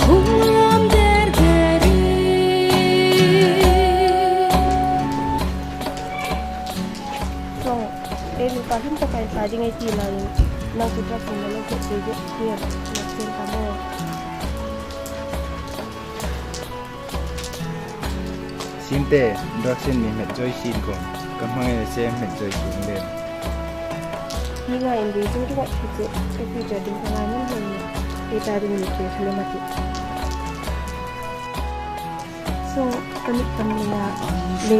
hung lam der deri so lupa him ta kai sa ding ai ti la na ku tra pun la ko se je here na sen ka mo sinte draksin mi met joy sin ko kamang se met joy sin le ni nga in bi tu ko ti ke ti jadi kana ni ni eta ri ni ke le mati so kami kami ya le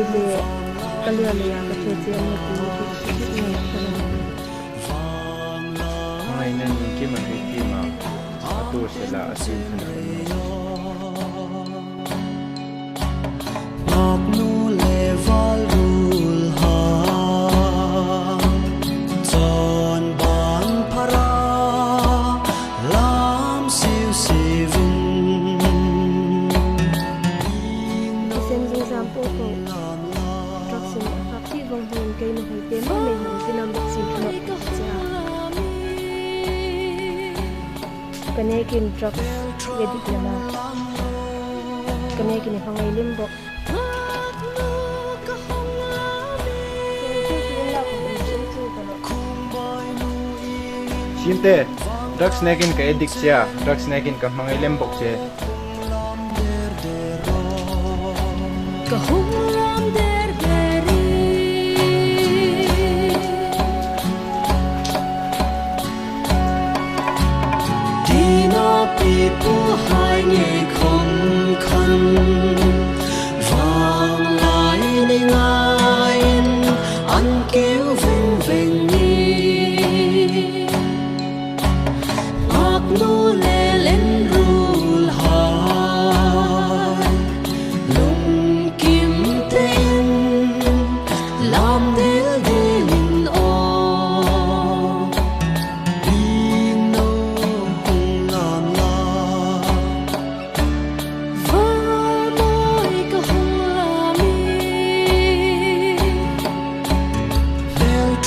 kalya le ya ka che che ni ti ni ai nan ki man ki ma atu se la asin Kanekin drugs ready nama kanekin hangai limbo sinte drugs nekin ka addict sia drugs nekin ka mangai lembok che Pu hai nghe không khăn vàng lại nơi ngài ăn kéo vinh vinh đi mặc nu lê lên rùi hai lùng kim tên làm đến đêm ô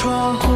try